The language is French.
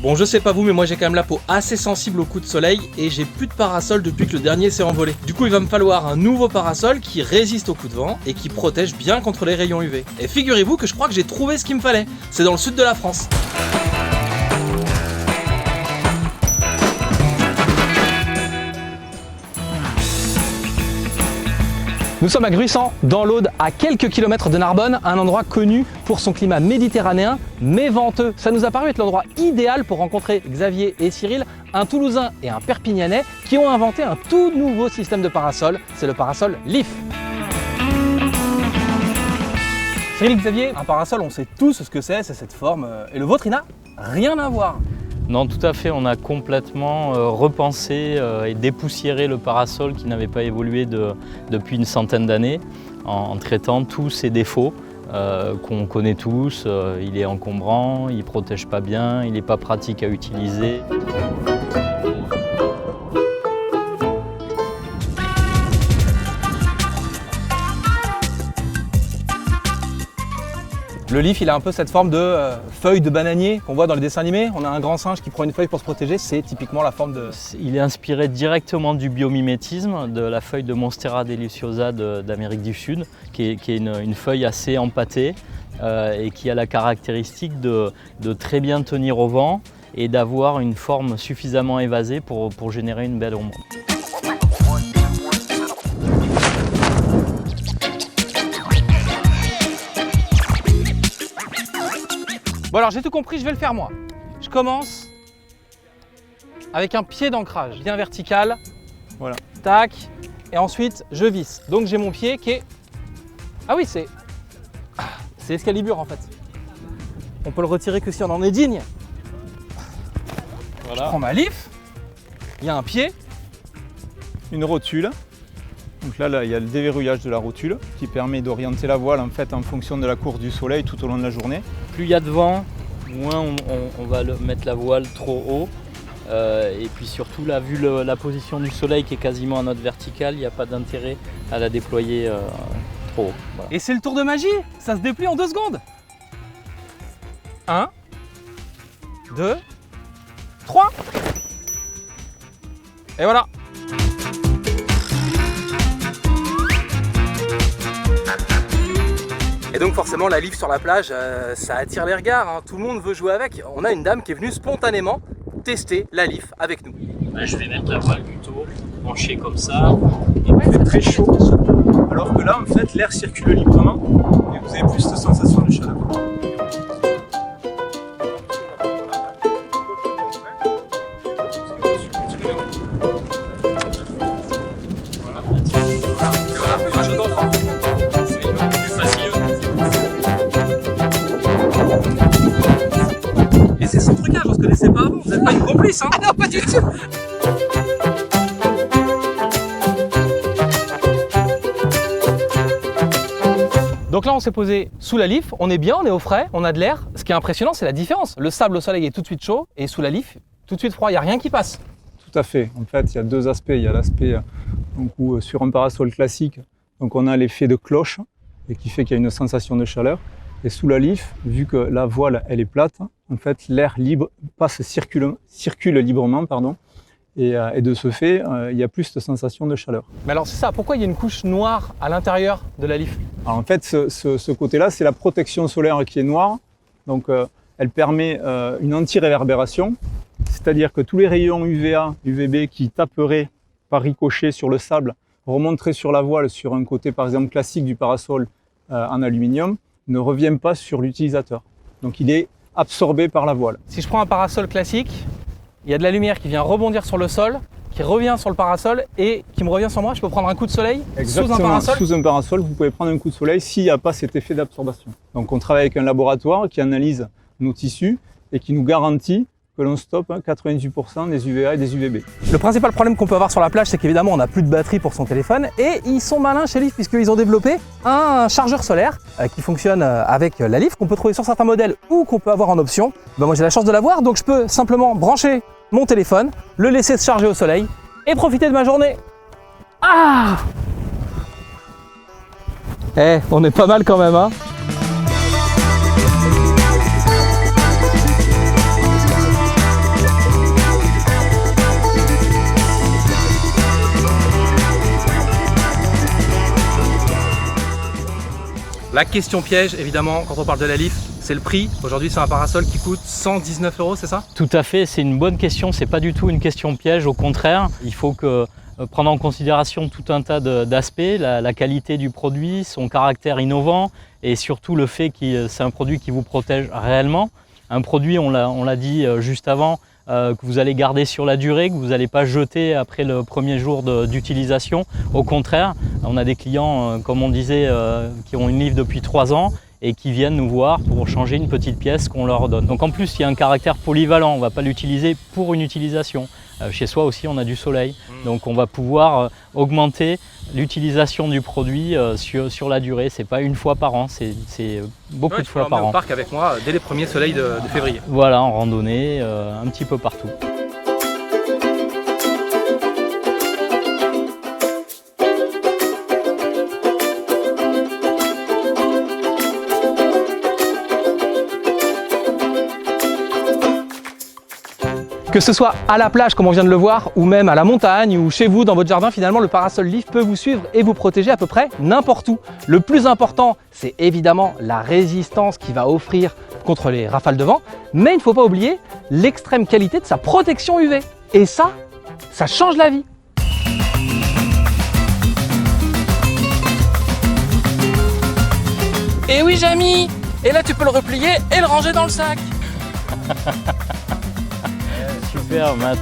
Bon, je sais pas vous, mais moi j'ai quand même la peau assez sensible aux coups de soleil et j'ai plus de parasol depuis que le dernier s'est envolé. Du coup, il va me falloir un nouveau parasol qui résiste aux coups de vent et qui protège bien contre les rayons UV. Et figurez-vous que je crois que j'ai trouvé ce qu'il me fallait. C'est dans le sud de la France. Nous sommes à Gruissant, dans l'Aude, à quelques kilomètres de Narbonne, un endroit connu pour son climat méditerranéen, mais venteux. Ça nous a paru être l'endroit idéal pour rencontrer Xavier et Cyril, un Toulousain et un Perpignanais, qui ont inventé un tout nouveau système de parasol, c'est le parasol Leaf. Cyril, Xavier, un parasol, on sait tous ce que c'est cette forme, et le vôtre, il n'a rien à voir. Non, tout à fait, on a complètement repensé et dépoussiéré le parasol qui n'avait pas évolué depuis une centaine d'années en traitant tous ses défauts qu'on connaît tous. Il est encombrant, il ne protège pas bien, il n'est pas pratique à utiliser. Le Leaf, il a un peu cette forme de feuille de bananier qu'on voit dans les dessins animés. On a un grand singe qui prend une feuille pour se protéger, c'est typiquement la forme de... Il est inspiré directement du biomimétisme, de la feuille de Monstera deliciosa d'Amérique du Sud, qui est une feuille assez empâtée et qui a la caractéristique de très bien tenir au vent et d'avoir une forme suffisamment évasée pour générer une belle ombre. Bon alors j'ai tout compris, je vais le faire moi. Je commence avec un pied d'ancrage bien vertical. Voilà. Tac. Et ensuite je visse. Donc j'ai mon pied qui est... Ah oui, c'est Excalibur en fait. On peut le retirer que si on en est digne. Voilà. Je prends ma Leaf. Il y a un pied. Une rotule. Donc là, il y a le déverrouillage de la rotule qui permet d'orienter la voile en fait en fonction de la course du soleil tout au long de la journée. Plus il y a de vent, moins on va mettre la voile trop haut. Et puis surtout, là, vu la position du soleil qui est quasiment à notre verticale, il n'y a pas d'intérêt à la déployer trop haut. Voilà. Et c'est le tour de magie, ça se déplie en 2 secondes. 1, 2, 3. Et voilà. Et donc forcément la Leaf sur la plage, ça attire les regards, hein. Tout le monde veut jouer avec. On a une dame qui est venue spontanément tester la Leaf avec nous. Je vais mettre la voile plutôt penchée comme ça. Et il fait très chaud, alors que là en fait l'air circule librement et vous avez plus de sensation de chaleur. Et c'est son trucage, on se connaissait pas avant, vous n'êtes pas une complice hein? Non, pas du tout. Donc là on s'est posé sous la Leaf, on est bien, on est au frais, on a de l'air. Ce qui est impressionnant c'est la différence. Le sable au soleil est tout de suite chaud et sous la Leaf, tout de suite froid, il n'y a rien qui passe. Tout à fait, en fait il y a 2 aspects. Il y a l'aspect où sur un parasol classique, donc on a l'effet de cloche et qui fait qu'il y a une sensation de chaleur. Et sous la Leaf, vu que la voile elle est plate, en fait l'air libre circule librement, pardon, et de ce fait il y a plus de sensation de chaleur. Mais alors c'est ça, pourquoi il y a une couche noire à l'intérieur de la Leaf? Alors en fait ce côté-là c'est la protection solaire qui est noire, donc elle permet une anti-réverbération, c'est-à-dire que tous les rayons UVA, UVB qui taperaient par ricochet sur le sable remonteraient sur la voile sur un côté par exemple classique du parasol en aluminium, ne revient pas sur l'utilisateur. Donc il est absorbé par la voile. Si je prends un parasol classique, il y a de la lumière qui vient rebondir sur le sol, qui revient sur le parasol et qui me revient sur moi. Je peux prendre un coup de soleil. Exactement. Sous un parasol. Sous un parasol, vous pouvez prendre un coup de soleil s'il n'y a pas cet effet d'absorption. Donc on travaille avec un laboratoire qui analyse nos tissus et qui nous garantit que l'on stoppe 98% des UVA et des UVB. Le principal problème qu'on peut avoir sur la plage, c'est qu'évidemment on n'a plus de batterie pour son téléphone et ils sont malins chez Leaf puisqu'ils ont développé un chargeur solaire qui fonctionne avec la Leaf, qu'on peut trouver sur certains modèles ou qu'on peut avoir en option. Moi j'ai la chance de l'avoir, donc je peux simplement brancher mon téléphone, le laisser se charger au soleil et profiter de ma journée. Ah! On est pas mal quand même hein. La question piège, évidemment, quand on parle de la Leaf, c'est le prix. Aujourd'hui, c'est un parasol qui coûte 119 €, c'est ça? Tout à fait, c'est une bonne question, c'est pas du tout une question piège, au contraire. Il faut prendre en considération tout un tas d'aspects, la qualité du produit, son caractère innovant et surtout le fait que c'est un produit qui vous protège réellement. Un produit, on l'a dit juste avant, que vous allez garder sur la durée, que vous n'allez pas jeter après le premier jour d'utilisation. Au contraire, on a des clients, comme on disait, qui ont une Leaf depuis 3 ans et qui viennent nous voir pour changer une petite pièce qu'on leur donne. Donc en plus, il y a un caractère polyvalent, on ne va pas l'utiliser pour une utilisation. Chez soi aussi, on a du soleil, donc on va pouvoir augmenter l'utilisation du produit sur la durée. C'est pas une fois par an, c'est beaucoup de fois par an. Au parc avec moi dès les premiers soleils de février. Voilà, en randonnée, un petit peu partout. Que ce soit à la plage comme on vient de le voir, ou même à la montagne, ou chez vous dans votre jardin, finalement le parasol Leaf peut vous suivre et vous protéger à peu près n'importe où. Le plus important, c'est évidemment la résistance qu'il va offrir contre les rafales de vent, mais il ne faut pas oublier l'extrême qualité de sa protection UV. Et ça change la vie. Et oui Jamy, et là tu peux le replier et le ranger dans le sac. Super Matt.